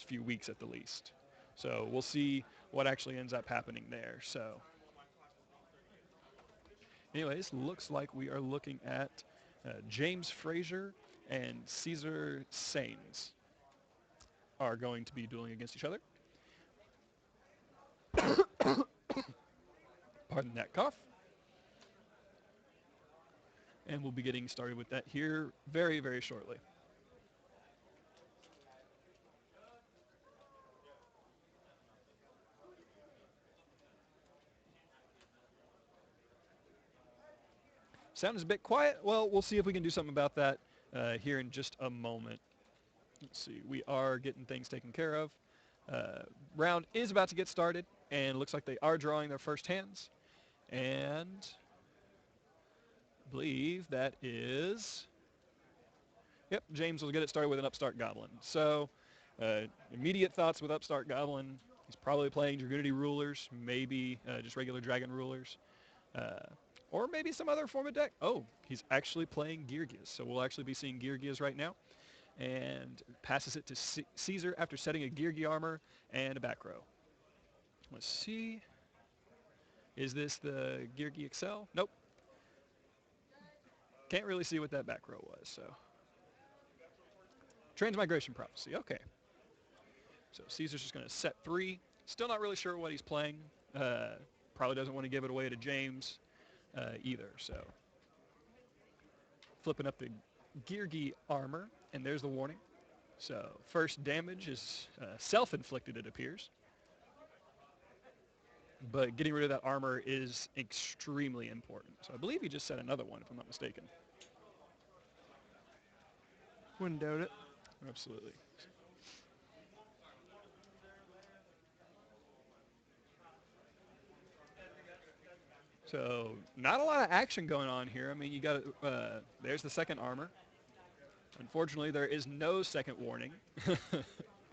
first few weeks at the least. So we'll see what actually ends up happening there. So anyways, looks like we are looking at James Frazier and Cesar Saenz are going to be dueling against each other. Pardon that cough. And we'll be getting started with that here very, very shortly. Sound is a bit quiet. Well, we'll see if we can do something about that here in just a moment. Let's see. We are getting things taken care of. Round is about to get started, and looks like they are drawing their first hands. And I believe that is... Yep, James will get it started with an Upstart Goblin. So immediate thoughts with Upstart Goblin. He's probably playing Dragunity Rulers, maybe just regular Dragon Rulers. Or maybe some other form of deck. Oh, he's actually playing Geargias. So we'll actually be seeing Geargias right now. And passes it to Cesar after setting a Geargia armor and a back row. Let's see. Is this the Geargia Excel? Nope. Can't really see what that back row was, so. Transmigration Prophecy, okay. So Caesar's just going to set 3. Still not really sure what he's playing. Probably doesn't want to give it away to James either, so. Flipping up the Geargia armor, and there's the warning. So first damage is self-inflicted, it appears. But getting rid of that armor is extremely important. So I believe he just set another one, if I'm not mistaken. Wouldn't doubt it. Absolutely. So not a lot of action going on here. I mean, you got there's the second armor. Unfortunately, there is no second warning.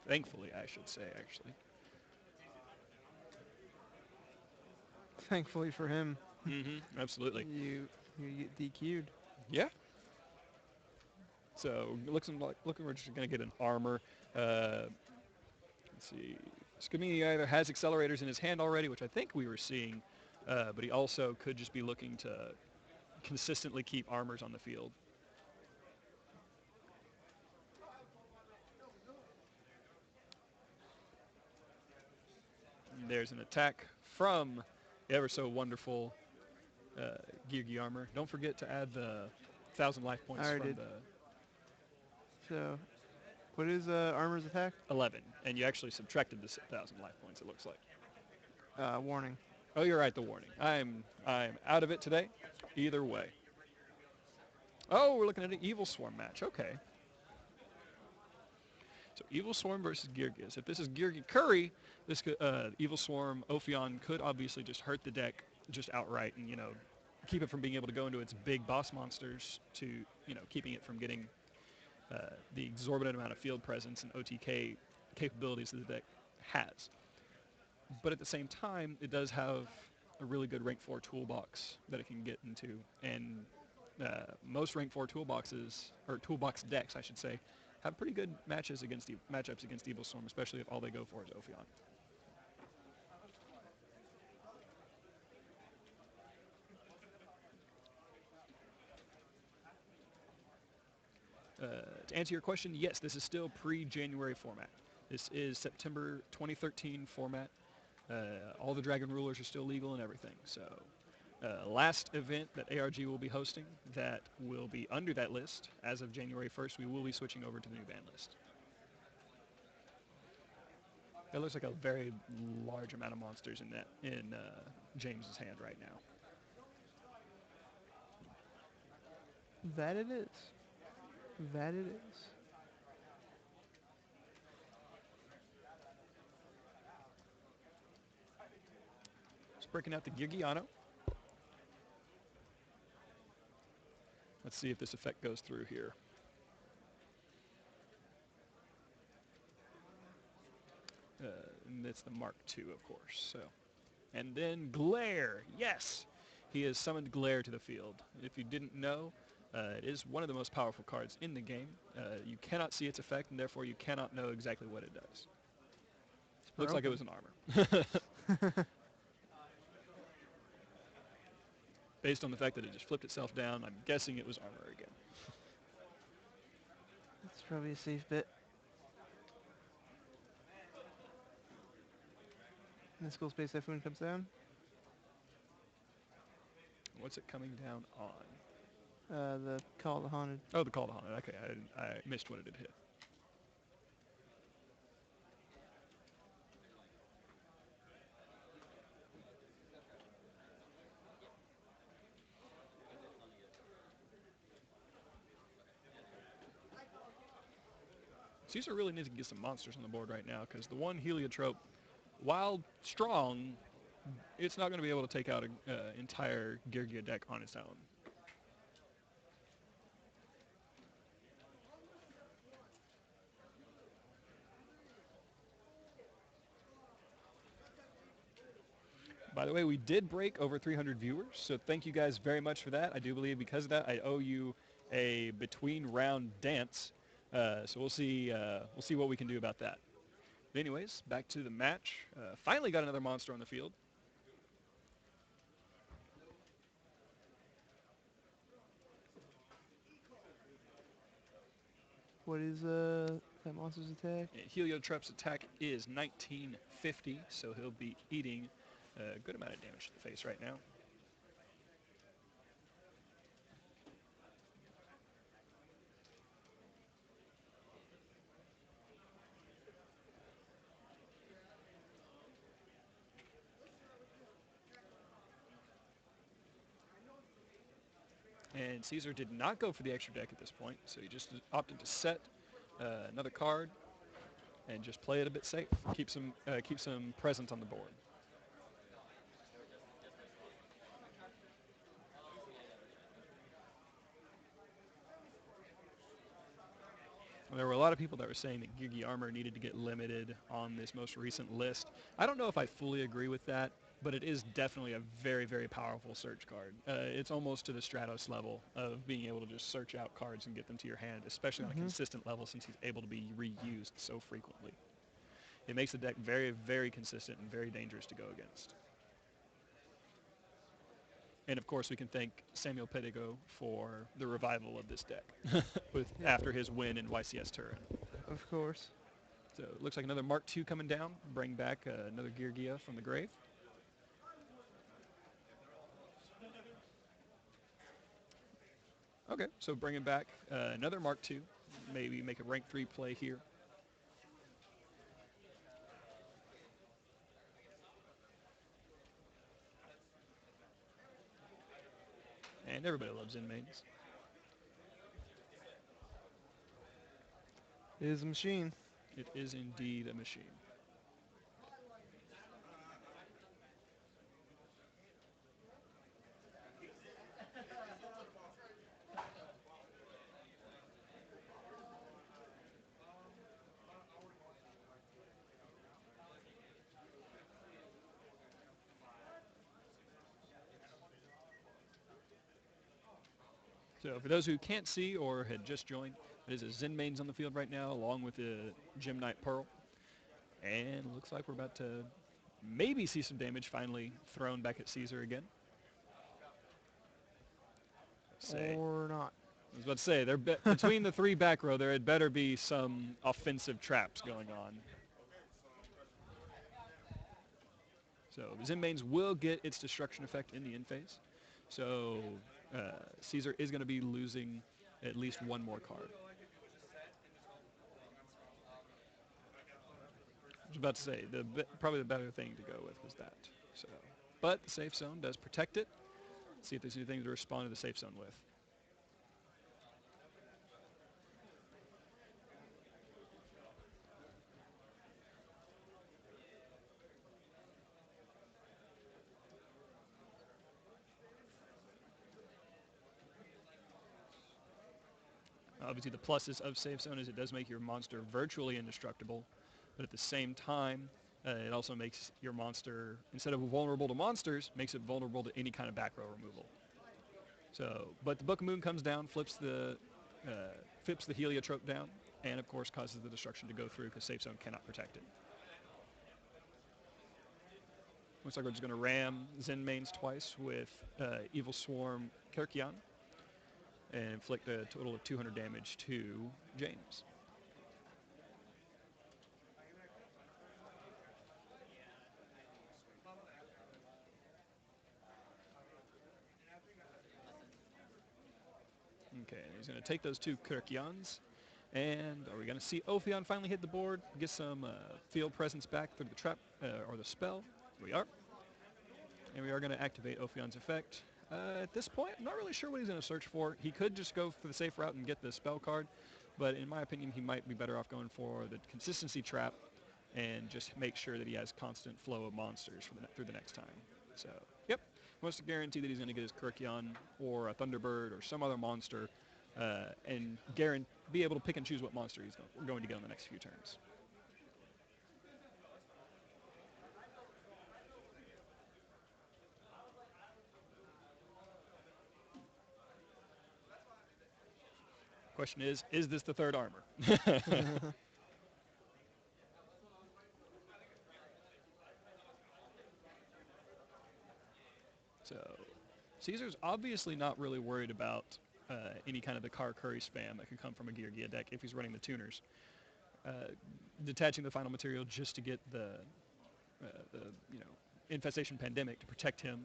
Thankfully, I should say, actually. Thankfully for him. Absolutely. You get DQ'd. Yeah. So looking we're just going to get an armor. Let's see. Scamini either has accelerators in his hand already, which I think we were seeing, but he also could just be looking to consistently keep armors on the field. And there's an attack from ever so wonderful Geargia armor. Don't forget to add the 1,000 life points from did. the... So, what is armor's attack? 11, and you actually subtracted the 1,000 life points, it looks like. Warning. Oh, you're right, the warning. I'm out of it today, either way. Oh, we're looking at an Evilswarm match, okay. So Evilswarm versus Geargias. If this is Geargia Curry, this could, Evilswarm Ophion could obviously just hurt the deck just outright and, you know, keep it from being able to go into its big boss monsters to, you know, keeping it from getting the exorbitant amount of field presence and OTK capabilities that the deck has. But at the same time, it does have a really good rank 4 toolbox that it can get into. And most rank 4 toolboxes, or toolbox decks, I should say, have pretty good matchups against Evilswarm, especially if all they go for is Ophion. To answer your question, yes, this is still pre-January format. This is September 2013 format. All the Dragon Rulers are still legal and everything. So last event that ARG will be hosting that will be under that list. As of January 1st, we will be switching over to the new ban list. That looks like a very large amount of monsters in James's hand right now. That it is. That it is. Just breaking out the Geargiano. Let's see if this effect goes through here. And it's the Mark II, of course. So, and then Glare. Yes, he has summoned Glare to the field. If you didn't know, it is one of the most powerful cards in the game. You cannot see its effect, and therefore you cannot know exactly what it does. Looks like it Broken. was an armor. Based on the fact that it just flipped itself down, I'm guessing it was armor again. That's probably a safe bet. And the Skull Space Typhoon comes down. What's it coming down on? The Call of the Haunted. Oh, the Call to Haunted. Okay, I missed what it had hit. Cesar really needs to get some monsters on the board right now because the one heliotrope, while strong, it's not going to be able to take out an entire Geargia deck on its own. By the way, we did break over 300 viewers, so thank you guys very much for that. I do believe because of that, I owe you a between-round dance. So we'll see what we can do about that. But anyways, back to the match. Finally got another monster on the field. What is that monster's attack? Heliotrope's attack is 1950, so he'll be eating a good amount of damage to the face right now. And Cesar did not go for the extra deck at this point, so he just opted to set another card and just play it a bit safe. Keep some presence on the board. There were a lot of people that were saying that Geargia Armor needed to get limited on this most recent list. I don't know if I fully agree with that, but it is definitely a very, very powerful search card. It's almost to the Stratos level of being able to just search out cards and get them to your hand, especially on a consistent level since he's able to be reused so frequently. It makes the deck very, very consistent and very dangerous to go against. And of course, we can thank Samuel Pedigo for the revival of this deck after his win in YCS Turin. Of course. So it looks like another Mark II coming down, bring back another Geargia from the grave. Okay, so bringing back another Mark II, maybe make a rank 3 play here. And everybody loves inmates. It is a machine. It is indeed a machine. So for those who can't see or had just joined, there's a Zenmaines on the field right now, along with the Gem Knight Pearl. And looks like we're about to maybe see some damage finally thrown back at Cesar again. Or not. I was about to say, between the three back row, there had better be some offensive traps going on. So Zenmaines will get its destruction effect in the end phase. So Cesar is going to be losing at least one more card. I was about to say, probably the better thing to go with was that. So, but the safe zone does protect it. Let's see if there's anything to respond to the safe zone with. Obviously, the pluses of safe zone is it does make your monster virtually indestructible, but at the same time, it also makes your monster, instead of vulnerable to monsters, makes it vulnerable to any kind of back row removal. So, but the Book of Moon comes down, flips the heliotrope down, and of course causes the destruction to go through because safe zone cannot protect it. Looks like we're just going to ram Zen mains twice with Evilswarm Geargia and inflict a total of 200 damage to James. Okay, he's going to take those two Geargians. And are we going to see Ophion finally hit the board, get some field presence back through the trap or the spell? We are. And we are going to activate Ophion's effect. At this point, I'm not really sure what he's going to search for. He could just go for the safe route and get the spell card, but in my opinion, he might be better off going for the consistency trap and just make sure that he has constant flow of monsters through the next time. So, yep, he wants to guarantee that he's going to get his Geargian or a Thunderbird or some other monster and be able to pick and choose what monster he's going to get on the next few turns. Question is this the third armor? So Cesar's obviously not really worried about any kind of the car curry spam that could come from a Geargia deck if he's running the tuners. Detaching the final material just to get the infestation pandemic to protect him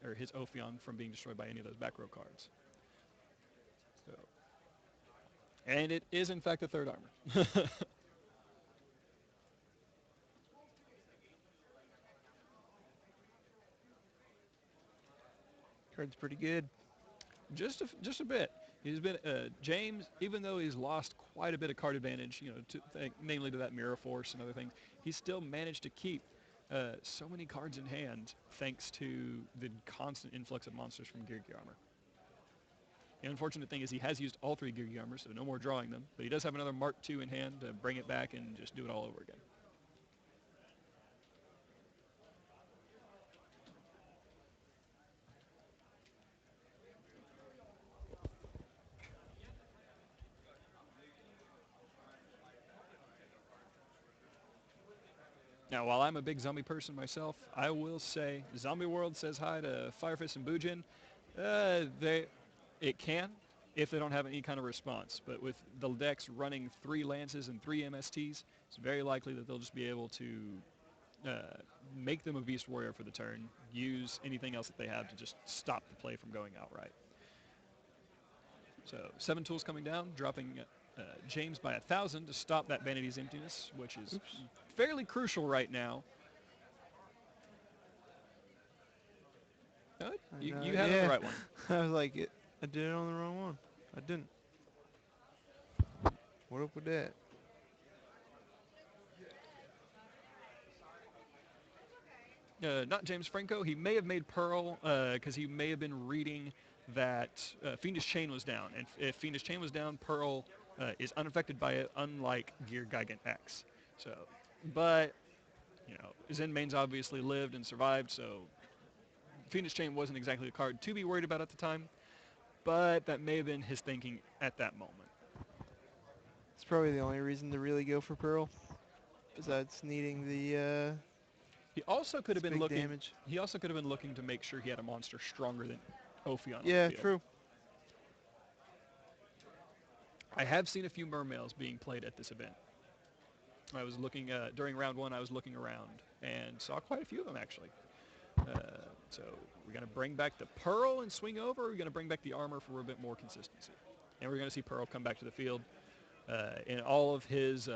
or his Ophion from being destroyed by any of those back row cards. So, and it is in fact the third armor. Card's pretty good. Just a bit. He's been James, even though he's lost quite a bit of card advantage, namely to that Mirror Force and other things, he's still managed to keep so many cards in hand thanks to the constant influx of monsters from Geargia armor. The unfortunate thing is he has used all three Geargia armors, so no more drawing them, but he does have another Mark II in hand to bring it back and just do it all over again. Now, while I'm a big zombie person myself, I will say Zombie World says hi to Firefist and Bujin. It can if they don't have any kind of response. But with the decks running 3 Lances and 3 MSTs, it's very likely that they'll just be able to make them a Beast Warrior for the turn, use anything else that they have to just stop the play from going outright. So 7 tools coming down, dropping James by 1,000 to stop that Vanity's Emptiness, which is fairly crucial right now. You had it on the right one. I was like, I did it on the wrong one. I didn't. What up with that? Not James Franco. He may have made Pearl because he may have been reading that Fiendish Chain was down. And if Fiendish Chain was down, Pearl is unaffected by it, unlike Gear Gigant X. So, but, Zen mains obviously lived and survived, so Fiendish Chain wasn't exactly a card to be worried about at the time, but that may have been his thinking at that moment. It's probably the only reason to really go for Pearl, besides needing the He also could have been looking. damage. He also could have been looking to make sure he had a monster stronger than Ophion. Yeah, true. I have seen a few mermails being played at this event. I was looking during round 1. I was looking around and saw quite a few of them actually. So we're going to bring back the Pearl and swing over. Or we're going to bring back the armor for a bit more consistency, and we're going to see Pearl come back to the field in all of his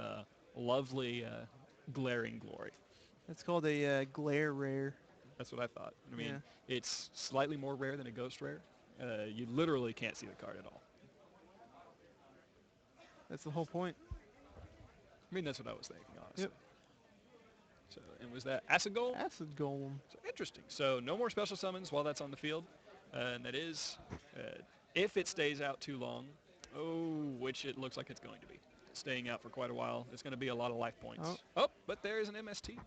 lovely glaring glory. That's called a glare rare. That's what I thought. I mean, It's slightly more rare than a ghost rare. You literally can't see the card at all. That's the whole point. I mean, that's what I was thinking, honestly. Yep. So, and was that Acid Golem? Acid Golem. So, interesting. So no more special summons while that's on the field. And that is, if it stays out too long, which it looks like it's going to be. Staying out for quite a while. It's going to be a lot of life points. But there is an MST.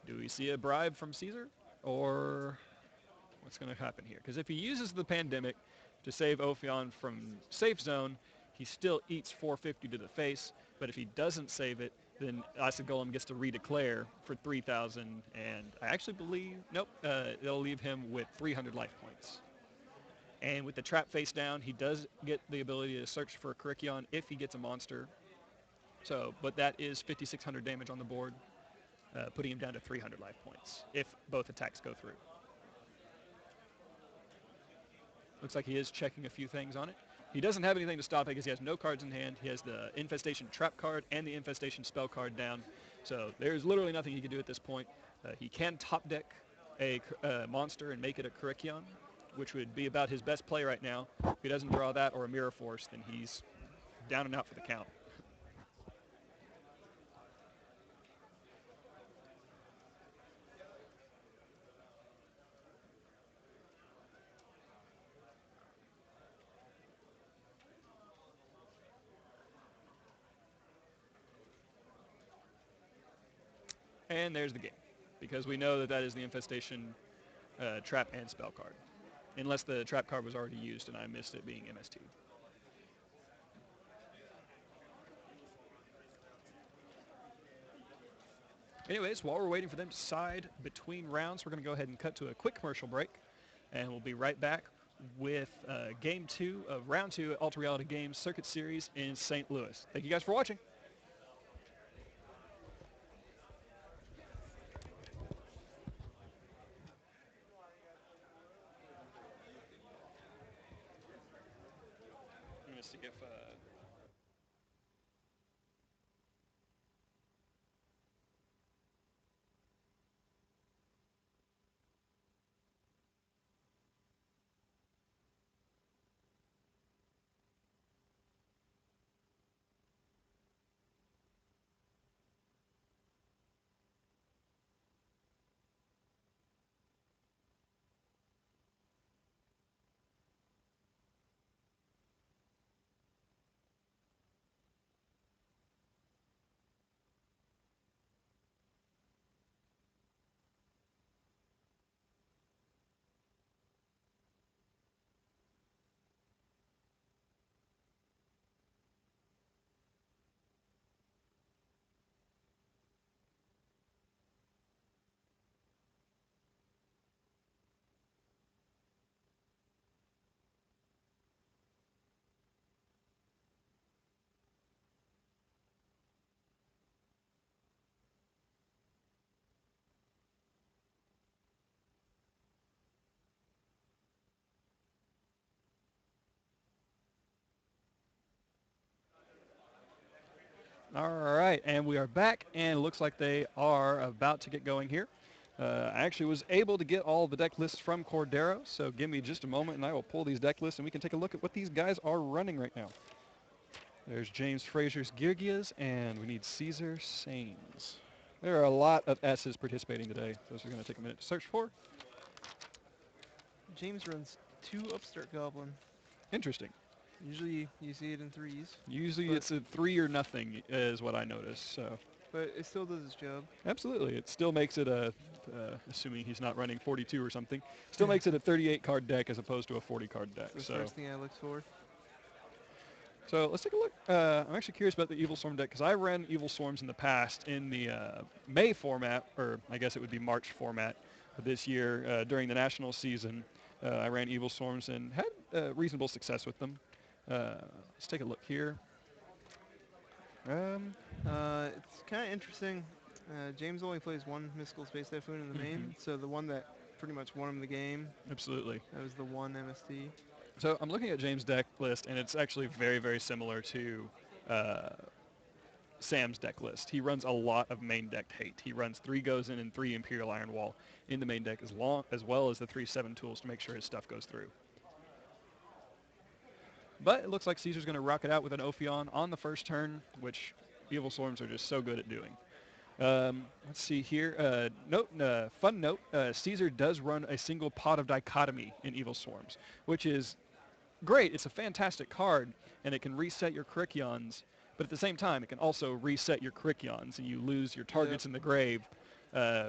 Do we see a bribe from Cesar? Or what's going to happen here? Because if he uses the pandemic to save Ophion from safe zone, he still eats 450 to the face. But if he doesn't save it, Then Acid Golem gets to redeclare for 3,000, and I actually believe, nope, it'll leave him with 300 life points. And with the trap face down, he does get the ability to search for a Karikion if he gets a monster. So, but that is 5,600 damage on the board, putting him down to 300 life points if both attacks go through. Looks like he is checking a few things on it. He doesn't have anything to stop it because he has no cards in hand. He has the Infestation Trap card and the Infestation Spell card down. So there's literally nothing he can do at this point. He can top deck a monster and make it a Karikion, which would be about his best play right now. If he doesn't draw that or a Mirror Force, then he's down and out for the count. And there's the game, because we know that that is the Infestation Trap and Spell card, unless the Trap card was already used and I missed it being MST. Anyways, while we're waiting for them to decide between rounds, we're going to go ahead and cut to a quick commercial break, and we'll be right back with Game 2 of Round 2 at Alter Reality Games Circuit Series in St. Louis. Thank you guys for watching. I'm going to see if... All right, and we are back, and it looks like they are about to get going here. I actually was able to get all the deck lists from Cordero, so give me just a moment, and I will pull these deck lists, and we can take a look at what these guys are running right now. There's James Frazier's Geargias, and we need Cesar Saenz. There are a lot of S's participating today. Those are going to take a minute to search for. James runs 2 Upstart Goblin. Interesting. Usually you see it in 3s. Usually it's a 3 or nothing is what I noticed. So, but it still does its job. Absolutely. It still makes it a, assuming he's not running 42 or something, still makes it a 38 card deck as opposed to a 40 card deck. That's the first thing I looked for. So let's take a look. I'm actually curious about the Evilswarm deck because I ran Evilswarms in the past in the May format, or I guess it would be March format this year during the national season. I ran Evilswarms and had reasonable success with them. Let's take a look here. It's kind of interesting. James only plays one Mystical Space Typhoon in the main, so the one that pretty much won him the game. Absolutely. That was the one MST. So I'm looking at James' deck list, and it's actually very, very similar to Sam's deck list. He runs a lot of main deck hate. He runs 3 Gozen and 3 Imperial Iron Wall in the main deck as well as the 3 7 tools to make sure his stuff goes through. But it looks like Caesar's going to rock it out with an Ophion on the first turn, which Evilswarms are just so good at doing. Let's see here. Fun note, Caesar does run a single Pot of Dichotomy in Evilswarms, which is great. It's a fantastic card, and it can reset your Karikions, but at the same time, it can also reset your Karikions, and you lose your targets in the grave,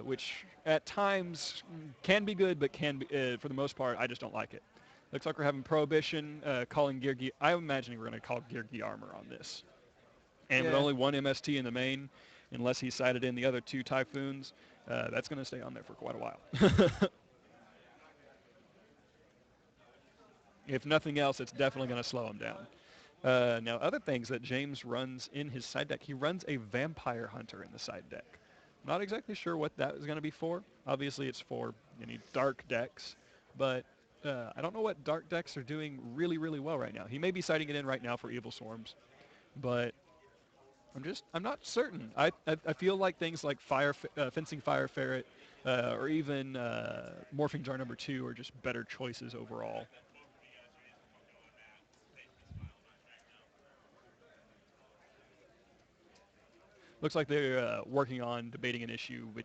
which at times can be good, but can be, for the most part, I just don't like it. Looks like we're having Prohibition, calling Geargia. I'm imagining we're going to call Geargia Armor on this. And with only one MST in the main, unless he sided in the other two Typhoons, that's going to stay on there for quite a while. If nothing else, it's definitely going to slow him down. Now, other things that James runs in his side deck, he runs a Vampire Hunter in the side deck. Not exactly sure what that is going to be for. Obviously, it's for any dark decks, but I don't know what dark decks are doing really, really well right now. He may be siding it in right now for Evilswarms, but I'm not certain. I feel like things like Fencing Fire Ferret, or even Morphing Jar number 2 are just better choices overall. Looks like they're working on debating an issue with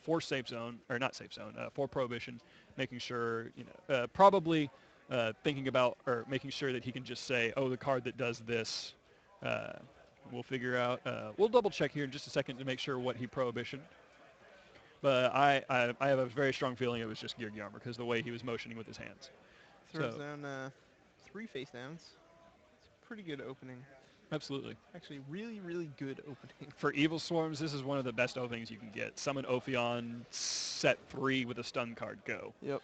for safe zone, or not safe zone, for prohibition, making sure, probably thinking about or making sure that he can just say, oh, the card that does this, uh, we'll figure out. We'll double check here in just a second to make sure what he prohibition. But I have a very strong feeling it was just Geargia because the way he was motioning with his hands. Throws So down 3 face downs. It's a pretty good opening. absolutely. Actually, really, really good opening. For Evilswarms, this is one of the best openings you can get. Summon Ophion, set 3 with a stun card, go. Yep.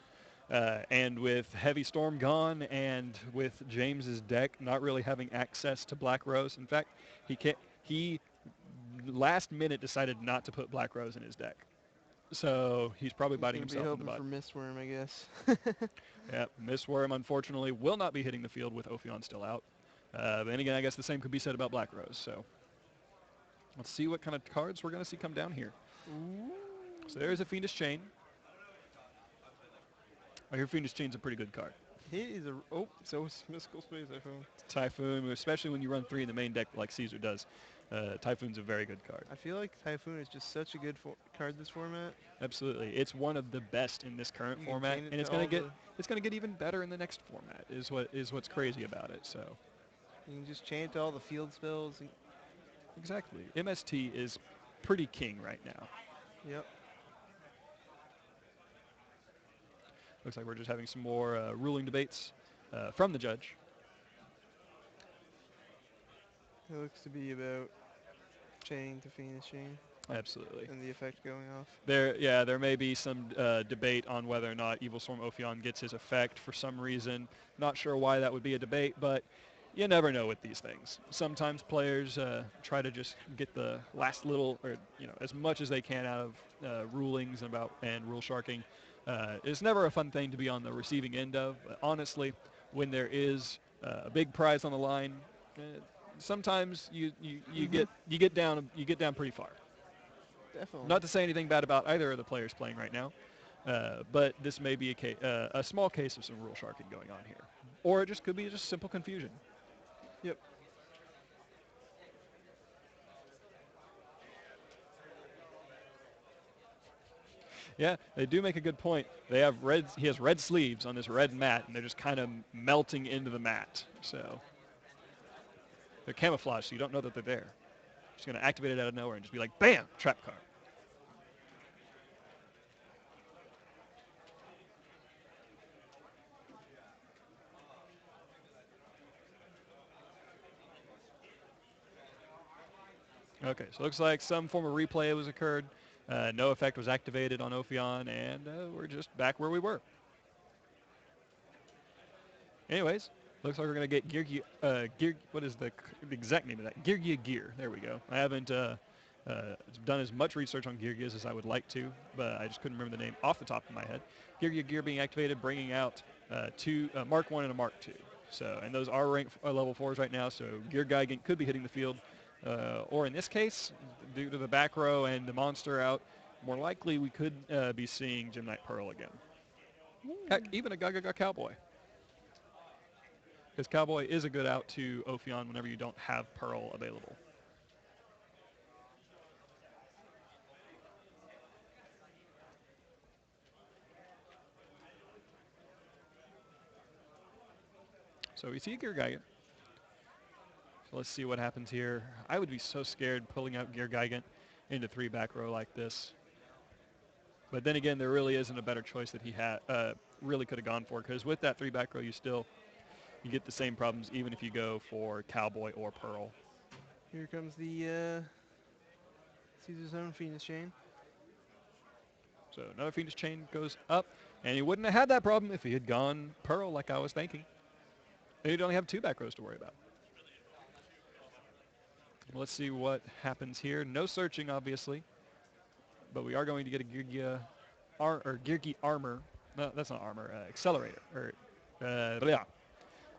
And with Heavy Storm gone, and with James's deck not really having access to Black Rose, in fact, he last minute decided not to put Black Rose in his deck. So he's probably He's biting going to be himself in the hoping butt. for Mistworm, I guess. Yeah, Mistworm unfortunately will not be hitting the field with Ophion still out. Then again, I guess the same could be said about Black Rose. So let's see what kind of cards we're going to see come down here. Ooh. So there's a Fiendish Chain. I hear Fiendish Chain's a pretty good card. He is a... Oh, so is Mystical Space Typhoon. Typhoon, especially when you run 3 in the main deck like Cesar does. Typhoon's a very good card. I feel like Typhoon is just such a good card this format. Absolutely, it's one of the best in this current You can format, chain it and it's to going all to get even better in the next format. Is what's crazy about it. So You can just chain it to all the field spells. exactly, MST is pretty king right now. Yep. Looks like we're just having some more ruling debates from the judge. It looks to be about chaining to Phoenix Chain Absolutely. and the effect going off. There may be some debate on whether or not Evilswarm Ophion gets his effect for some reason. Not sure why that would be a debate, but you never know with these things. Sometimes players try to just get the last little, or as much as they can out of rulings and rule sharking. It's never a fun thing to be on the receiving end of. But honestly, when there is a big prize on the line, sometimes you get down pretty far. Definitely. Not to say anything bad about either of the players playing right now, but this may be a small case of some rule sharking going on here. Or it just could be just simple confusion. Yep. Yeah, they do make a good point. He has red sleeves on this red mat, and they're just kind of melting into the mat. So they're camouflaged, so you don't know that they're there. Just going to activate it out of nowhere and just be like, bam, trap card. Okay, so it looks like some form of replay was occurred. No effect was activated on Ophion, and we're just back where we were. Anyways, looks like we're going to get what is the exact name of that? Geargia Gear. There we go. I haven't done as much research on Geargias as I would like to, but I just couldn't remember the name off the top of my head. Geargia Gear being activated, bringing out two Mark 1 and a Mark 2. So, and those are ranked level 4s right now, so Gear Gigant could be hitting the field. Or in this case, due to the back row and the monster out, more likely we could be seeing Gem Knight Pearl again. Heck, even a Gaga Cowboy. Because Cowboy is a good out to Ophion whenever you don't have Pearl available. So we see Gear Gigant. So let's see what happens here. I would be so scared pulling out Gear Gigant into 3 back row like this. But then again, there really isn't a better choice that he really could have gone for, because with that 3 back row, you get the same problems even if you go for Cowboy or Pearl. Here comes the Caesar's own Phoenix Chain. So another Phoenix Chain goes up, and he wouldn't have had that problem if he had gone Pearl like I was thinking. He'd only have 2 back rows to worry about. Let's see what happens here. No searching, obviously, but we are going to get a Geargia or Geargia armor. No, that's not armor. Accelerator. Yeah.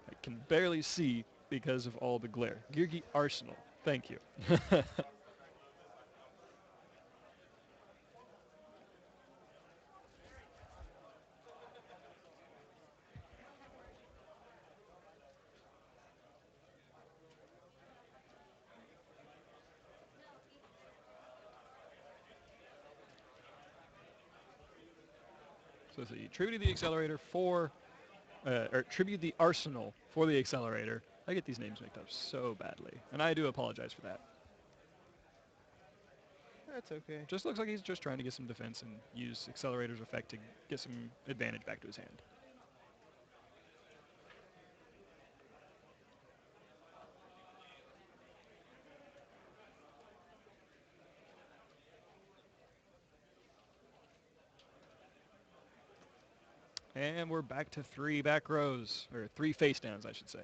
I can barely see because of all the glare. Geargia arsenal. Thank you. So let's see. Tribute the accelerator for, or tribute the arsenal for the accelerator. I get these names mixed up so badly, and I do apologize for that. That's okay. Just looks like he's just trying to get some defense and use accelerator's effect to get some advantage back to his hand. And we're back to 3 back rows, or 3 face downs, I should say.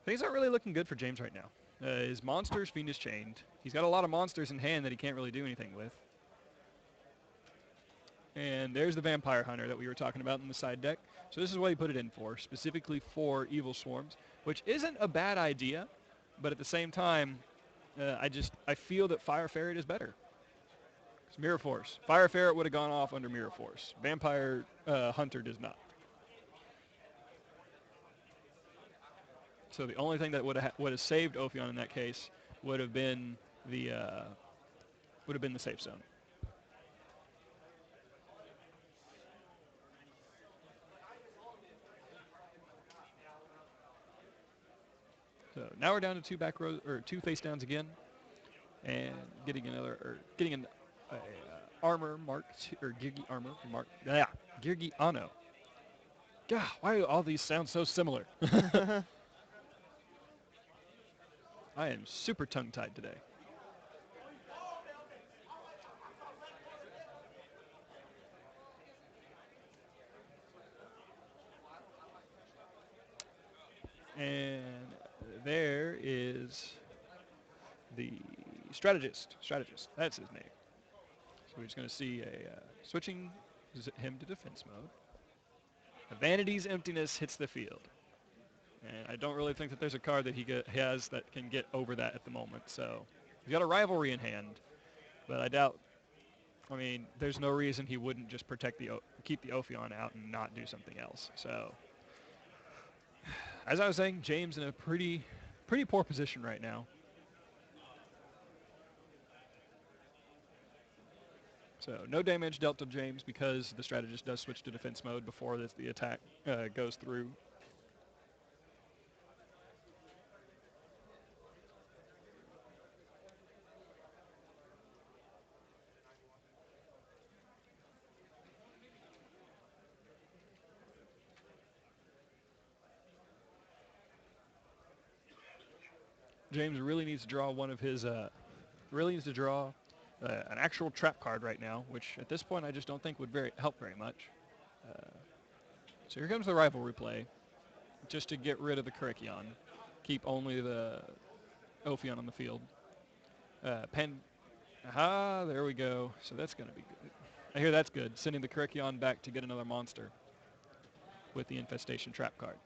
Things aren't really looking good for James right now. His monster's Fiend is chained. He's got a lot of monsters in hand that he can't really do anything with. And there's the Vampire Hunter that we were talking about in the side deck. So this is what he put it in for, specifically for Evilswarms, which isn't a bad idea, but at the same time, I feel that Fire Ferret is better. It's Mirror Force. Fire Ferret would have gone off under Mirror Force. Vampire Hunter does not. So the only thing that would have saved Ophion in that case would have been the safe zone. So now we're down to 2 back rows or 2 face downs again, and getting an armor mark or Geargia armor mark. Yeah, Geargia Ano. God, why do all these sound so similar? I am super tongue-tied today. And there is the strategist. Strategist, that's his name. So we're just going to see a switching him to defense mode. Vanity's Emptiness hits the field. And I don't really think that there's a card that he has that can get over that at the moment. So he's got a Rivalry in hand, but I doubt. I mean, there's no reason he wouldn't just keep the Ophion out and not do something else. So, as I was saying, James in a pretty poor position right now. So no damage dealt to James because the strategist does switch to defense mode before the attack goes through. James really needs to draw one of his, really needs to draw an actual trap card right now, which at this point I just don't think would help very much. So here comes the Rivalry play, just to get rid of the Karakion. Keep only the Ophion on the field. There we go. So that's going to be good. I hear that's good, sending the Karakion back to get another monster with the Infestation trap card.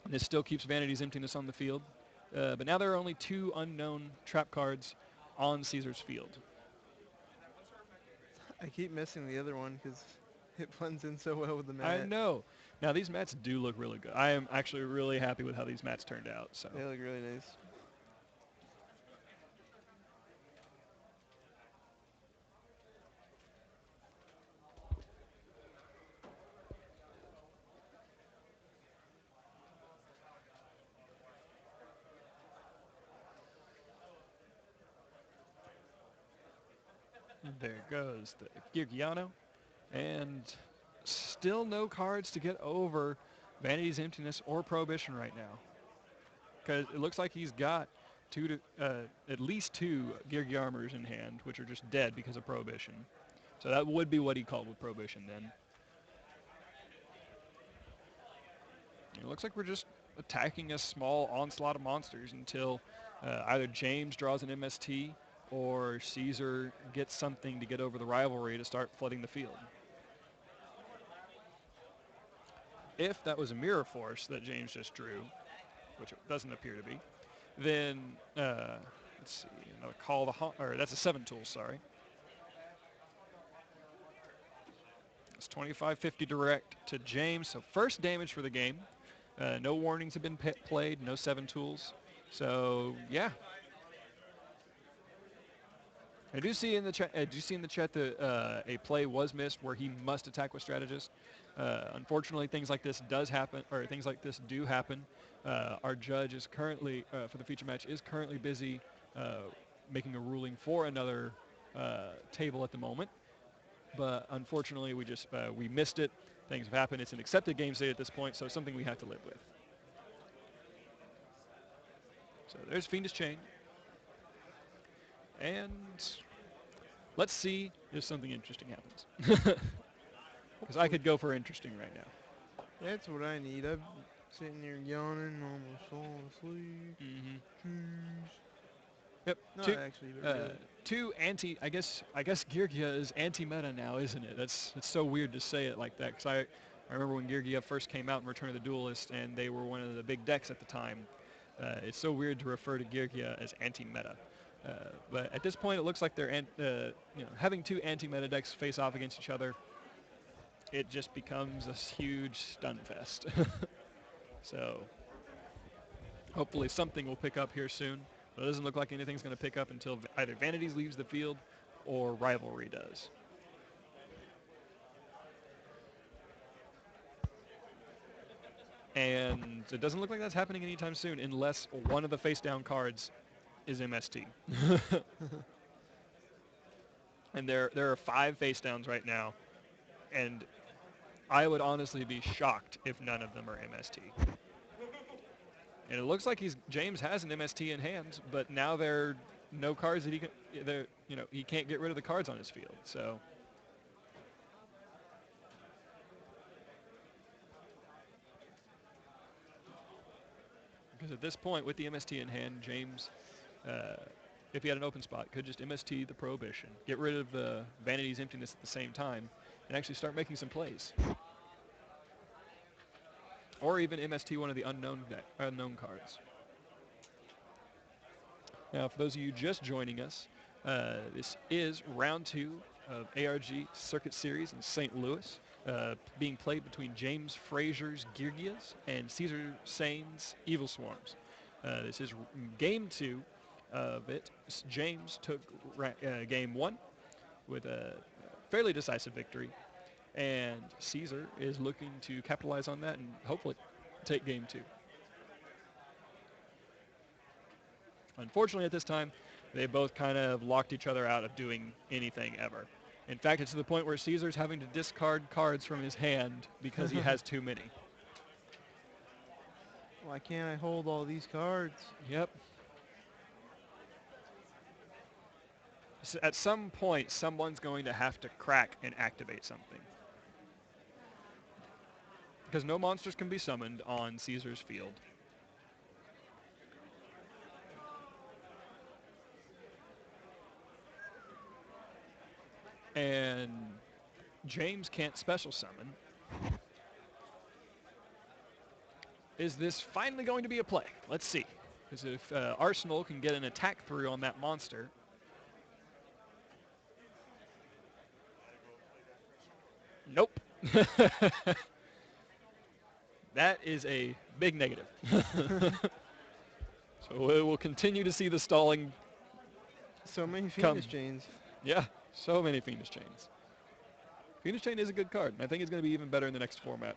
And this still keeps Vanity's Emptiness on the field. But now there are only 2 unknown trap cards on Caesar's field. I keep missing the other one because it blends in so well with the mat. I know. Now these mats do look really good. I am actually really happy with how these mats turned out. So they look really nice. there goes the Geargiano. And still no cards to get over Vanity's Emptiness or Prohibition right now. Because it looks like he's got at least two Geargia armors in hand, which are just dead because of Prohibition. So that would be what he called with Prohibition then. It looks like we're just attacking a small onslaught of monsters until either James draws an MST or Cesar gets something to get over the rivalry to start flooding the field. If that was a mirror force that James just drew, which it doesn't appear to be, then let's see, another call the or that's a 7 tool, sorry. It's 2550 direct to James, so first damage for the game. No warnings have been played, no 7 tools. So yeah, I do see in the chat. That a play was missed where he must attack with strategist. Unfortunately, things like this does happen, or things like this do happen. Our judge is currently for the feature match is currently busy making a ruling for another table at the moment. But unfortunately, we missed it. Things have happened. It's an accepted game state at this point, so it's something we have to live with. So there's Fiendish Chain. And let's see if something interesting happens. Because I could go for interesting right now. That's what I need. I'm sitting here yawning, almost falling asleep. Jeez. Yep. Not actually, but really. Two anti. I guess Geargia is anti-meta now, isn't it? It's so weird to say it like that. Because I remember when Geargia first came out in Return of the Duelist, and they were one of the big decks at the time. It's so weird to refer to Geargia as anti-meta. But at this point, it looks like they're having two anti-meta decks face off against each other. It just becomes a huge stun fest. So hopefully something will pick up here soon. But it doesn't look like anything's going to pick up until either Vanities leaves the field or Rivalry does. And it doesn't look like that's happening anytime soon unless one of the face-down cards is MST. And there are 5 face-downs right now. And I would honestly be shocked if none of them are MST. And it looks like James has an MST in hand, but now there are no cards that he can't get rid of the cards on his field. So because at this point, with the MST in hand, James, if he had an open spot, could just MST the Prohibition, get rid of the Vanity's Emptiness at the same time, and actually start making some plays. Or even MST one of the unknown cards. Now, for those of you just joining us, this is round 2 of ARG Circuit Series in St. Louis, being played between James Frazier's Geargias and Cesar Saenz Evilswarms. This is game 2 of it. James took game 1 with a fairly decisive victory, and Cesar is looking to capitalize on that and hopefully take game 2. Unfortunately, at this time, they both kind of locked each other out of doing anything ever. In fact, it's to the point where Cesar's having to discard cards from his hand because he has too many. Why can't I hold all these cards? Yep. So at some point, someone's going to have to crack and activate something. Because no monsters can be summoned on Caesar's field. And James can't special summon. Is this finally going to be a play? Let's see. Because if Arsenal can get an attack through on that monster. Nope. That is a big negative. So we will continue to see the stalling. So many Fiendish Chains. Yeah, so many Fiendish Chains. Fiendish Chain is a good card, and I think it's going to be even better in the next format.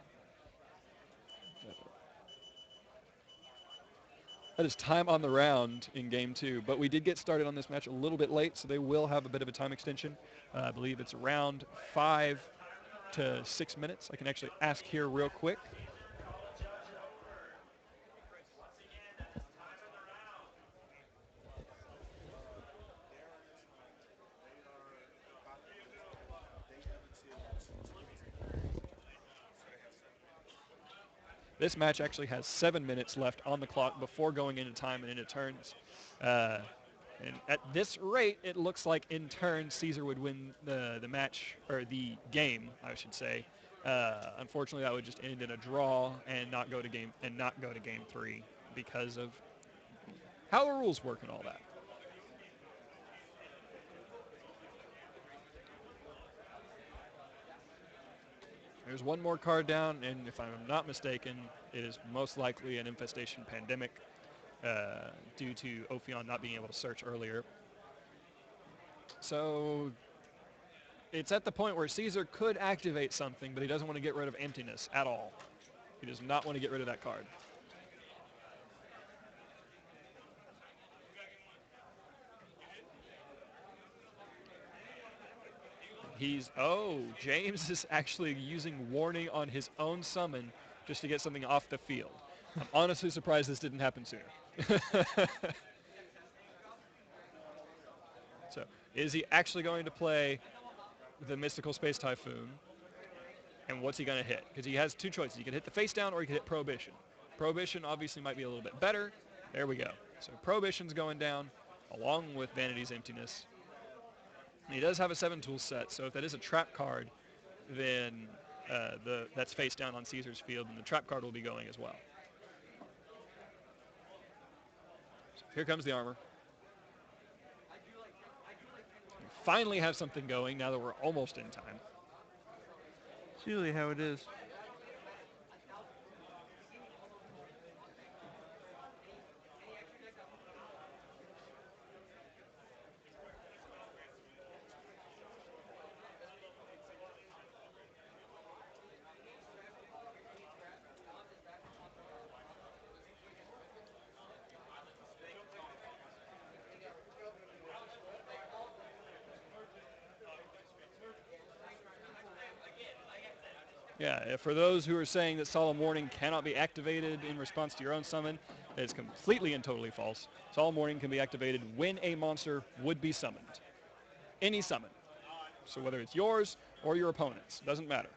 That is time on the round in game 2, but we did get started on this match a little bit late, so they will have a bit of a time extension. I believe it's around 5 to 6 minutes. I can actually ask here real quick. This match actually has 7 minutes left on the clock before going into time and into turns. Uh, and at this rate, it looks like in turn Cesar would win the match, or the game, I should say. Unfortunately, that would just end in a draw and not go to game 3 because of how the rules work and all that. There's one more card down, and if I'm not mistaken, it is most likely an infestation pandemic due to Ophion not being able to search earlier. So it's at the point where Cesar could activate something, but he doesn't want to get rid of emptiness at all. He does not want to get rid of that card. James is actually using warning on his own summon just to get something off the field. I'm honestly surprised this didn't happen sooner. So, is he actually going to play the Mystical Space Typhoon? And what's he going to hit? Because he has two choices. He can hit the face down or he can hit Prohibition. Prohibition obviously might be a little bit better. There we go. So Prohibition's going down along with Vanity's Emptiness. And he does have a 7-tool set, so if that is a trap card, then that's face down on Caesar's field, and the trap card will be going as well. So here comes the armor. We finally have something going now that we're almost in time. It's usually how it is. Yeah, for those who are saying that Solemn Warning cannot be activated in response to your own summon, that is completely and totally false. Solemn Warning can be activated when a monster would be summoned. Any summon. So whether it's yours or your opponent's, doesn't matter.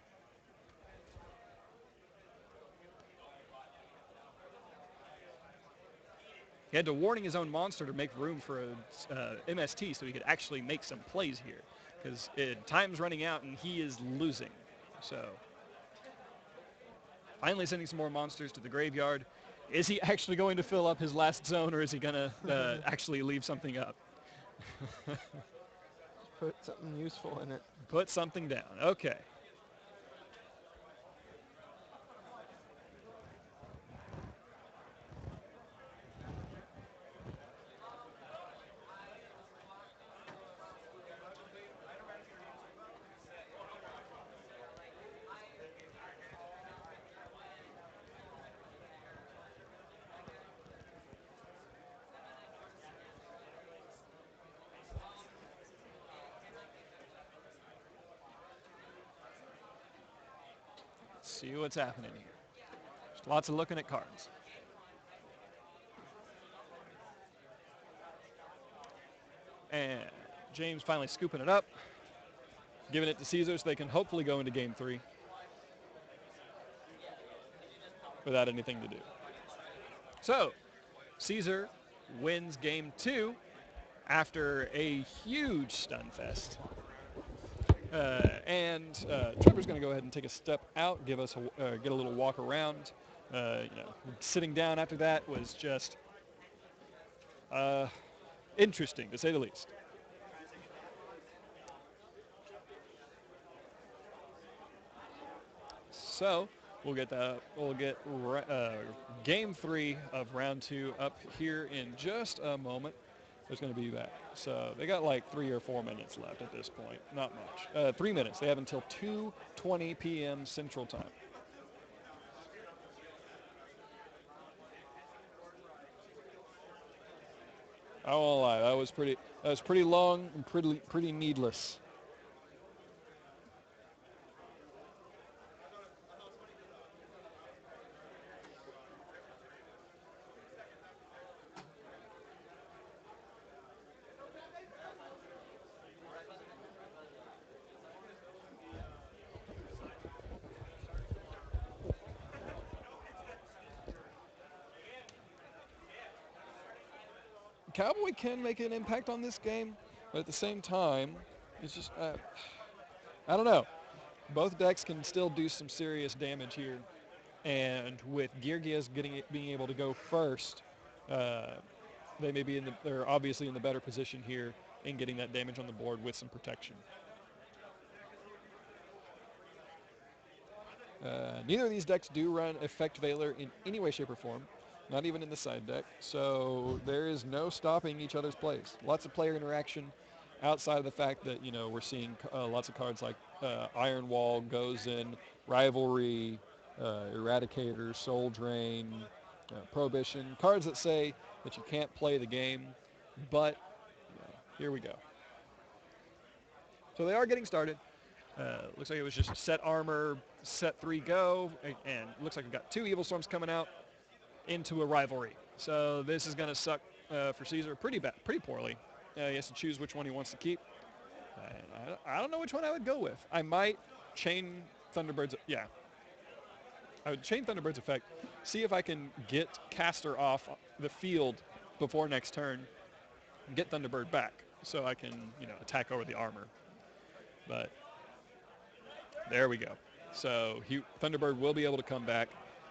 He had to warning his own monster to make room for a MST so he could actually make some plays here. Because time's running out and he is losing. So finally sending some more monsters to the graveyard. Is he actually going to fill up his last zone, or is he going to actually leave something up? Put something useful in it. Put something down. Okay. See what's happening here. Just lots of looking at cards. And James finally scooping it up, giving it to Cesar so they can hopefully go into game 3 without anything to do. So, Cesar wins game 2 after a huge stun fest. Trevor's going to go ahead and take a step out, give us get a little walk around. Sitting down after that was just interesting, to say the least. So we'll get game 3 of round 2 up here in just a moment. There's going to be that. So they got like 3 or 4 minutes left at this point. Not much. 3 minutes. They have until 2:20 p.m. Central Time. I won't lie. That was pretty long and pretty needless. Cowboy can make an impact on this game, but at the same time, it's just, I don't know. Both decks can still do some serious damage here, and with Geargia's being able to go first, uh, they may be they're obviously in the better position here in getting that damage on the board with some protection. Neither of these decks do run Effect Veiler in any way, shape, or form, not even in the side deck, so there is no stopping each other's plays. Lots of player interaction outside of the fact that, we're seeing lots of cards like Iron Wall, Goes In, Rivalry, Eradicator, Soul Drain, Prohibition, cards that say that you can't play the game, but here we go. So they are getting started. Looks like it was just set armor, set 3 go, and looks like we've got 2 Evilswarms coming out into a rivalry. So this is going to suck for Cesar pretty poorly. He has to choose which one he wants to keep. And I don't know which one I would go with. I might chain Thunderbird's, yeah. I would chain Thunderbird's effect, see if I can get Caster off the field before next turn, and get Thunderbird back so I can, attack over the armor. But there we go. So Thunderbird will be able to come back,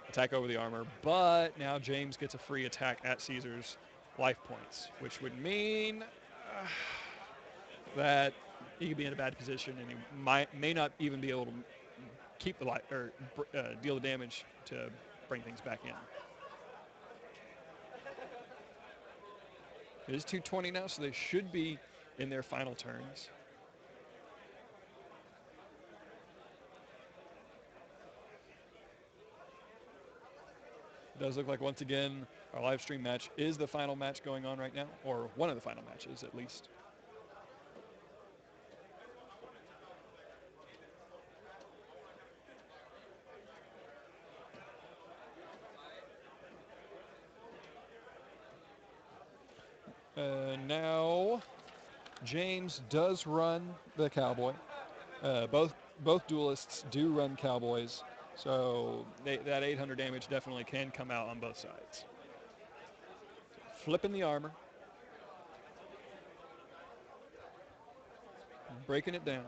attack over the armor, but now James gets a free attack at Caesar's life points, which would mean that he could be in a bad position, and he may not even be able to keep the life or deal the damage to bring things back in. It is 220 now, so they should be in their final turns. It does look like, once again, our live stream match is the final match going on right now, or one of the final matches at least. Now, James does run the Cowboy. Both duelists do run Cowboys, so that 800 damage definitely can come out on both sides. Flipping the armor, breaking it down.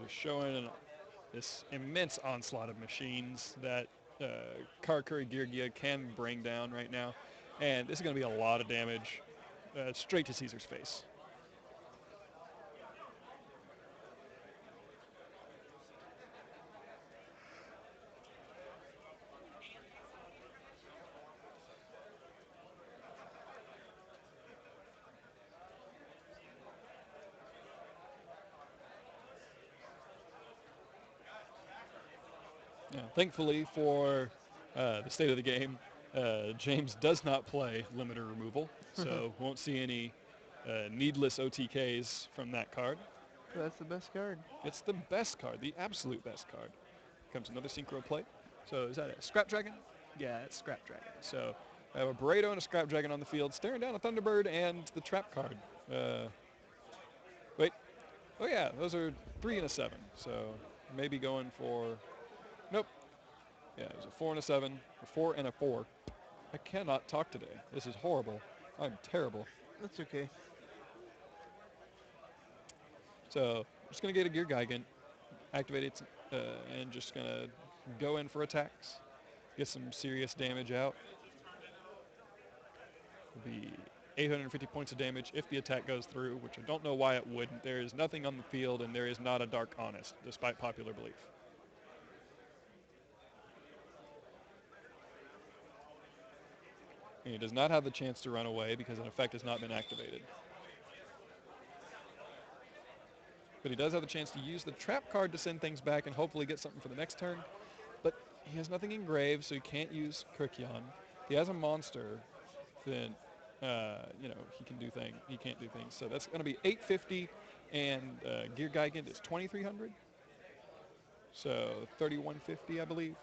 Just showing this immense onslaught of machines that Karakuri Geargia can bring down right now. And this is going to be a lot of damage straight to Caesar's face. Now, thankfully for the state of the game, James does not play limiter removal, so won't see any needless OTKs from that card. That's the best card. It's the best card, the absolute best card. Comes another Synchro plate. So is that a Scrap Dragon? Yeah, it's Scrap Dragon. So I have a Barredo and a Scrap Dragon on the field, staring down a Thunderbird and the Trap card. Wait. Oh yeah, those are 3 and a 7. So maybe going for, nope. Yeah, it was a 4 and a 7, a 4 and a 4. I cannot talk today. This is horrible. I'm terrible. That's okay. So I'm just going to get a Gear Geigen, activate it, and just going to go in for attacks. Get some serious damage out. It'll be 850 points of damage if the attack goes through, which I don't know why it wouldn't. There is nothing on the field, and there is not a Dark Honest, despite popular belief. And he does not have the chance to run away because an effect has not been activated. But he does have the chance to use the trap card to send things back and hopefully get something for the next turn. But he has nothing engraved, so he can't use Kirkyon. He has a monster, then he can do things. He can't do things. So that's going to be 850 And Geargia is 2,300. So 3,150, I believe.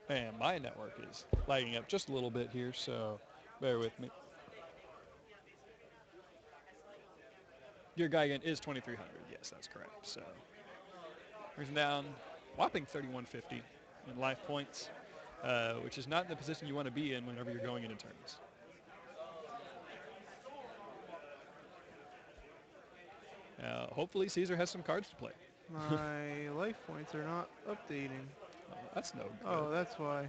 And my network is lagging up just a little bit here, so bear with me. Geargia is 2,300. Yes, that's correct. So brings him down whopping 3,150 in life points, which is not in the position you want to be in whenever you're going into turns. Hopefully Cesar has some cards to play. My life points are not updating. Oh, that's no good. Oh, that's why.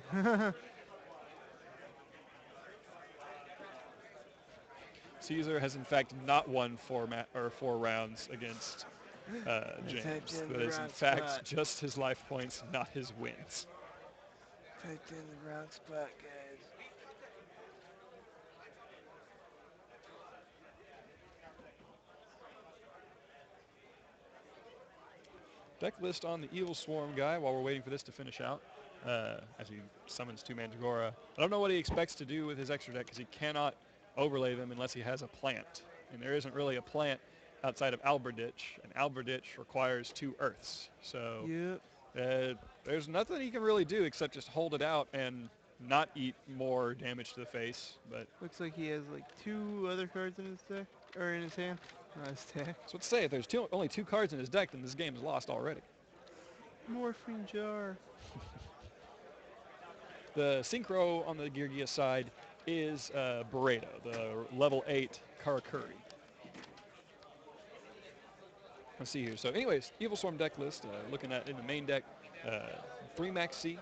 Cesar has in fact not won four rounds against I typed James. in That the is in wrong fact spot. just his life points, not his wins. Typed in the wrong spot, guys. Deck list on the Evilswarm guy while we're waiting for this to finish out. As he summons two Mandragora. I don't know what he expects to do with his extra deck because he cannot overlay them unless he has a plant. And there isn't really a plant outside of Alberditch, and Alberditch requires 2 Earths. So Yep. there's nothing he can really do except just hold it out and not eat more damage to the face. But Looks like he has like 2 other cards in his deck, or in his hand. Not his deck. so let's say if there's only 2 cards in his deck, then this game is lost already. Morphine jar. The Synchro on the Geargia side is Barredo, the level 8 Karakuri. Let's see here. So anyways, Evilswarm deck list, looking at in the main deck, 3 Maxi,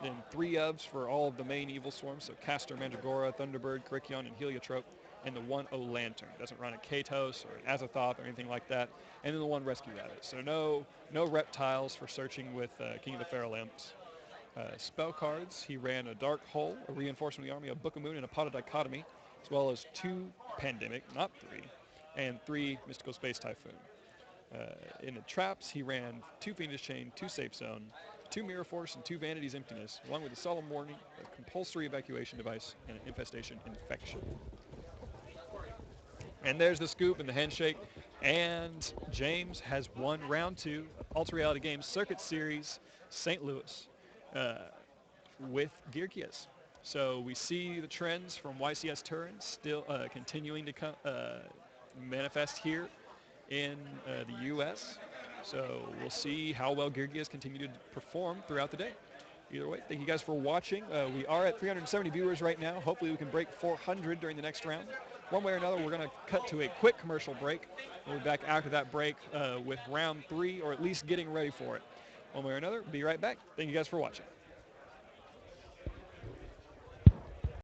then 3 Evs for all of the main Evilswarms, so Castor, Mandragora, Thunderbird, Crichion, and Heliotrope, and the 1 O Lantern. Doesn't run a Katos or an Azathoth or anything like that, and then the 1 Rescue Rabbit. So no reptiles for searching with King of the Feral Imps. Spell cards, he ran a Dark Hole, a Reinforcement of the Army, a Book of Moon, and a Pot of Dichotomy, as well as 2 Pandemic, not 3, and 3 Mystical Space Typhoon. In the traps, he ran 2 Fiendish Chain, 2 Safe Zone, 2 Mirror Force, and 2 Vanity's Emptiness, along with a Solemn Warning, a Compulsory Evacuation Device, and an Infestation Infection. And there's the scoop and the handshake. And James has won round 2 of Ultra Reality Games Circuit Series St. Louis with Geargias. So we see the trends from YCS Turin still continuing to manifest here in the U.S. So we'll see how well Geargias continue to perform throughout the day. Either way, thank you guys for watching. We are at 370 viewers right now. Hopefully we can break 400 during the next round. One way or another, we're going to cut to a quick commercial break. We'll be back after that break with round 3, or at least getting ready for it. One way or another, be right back. Thank you guys for watching.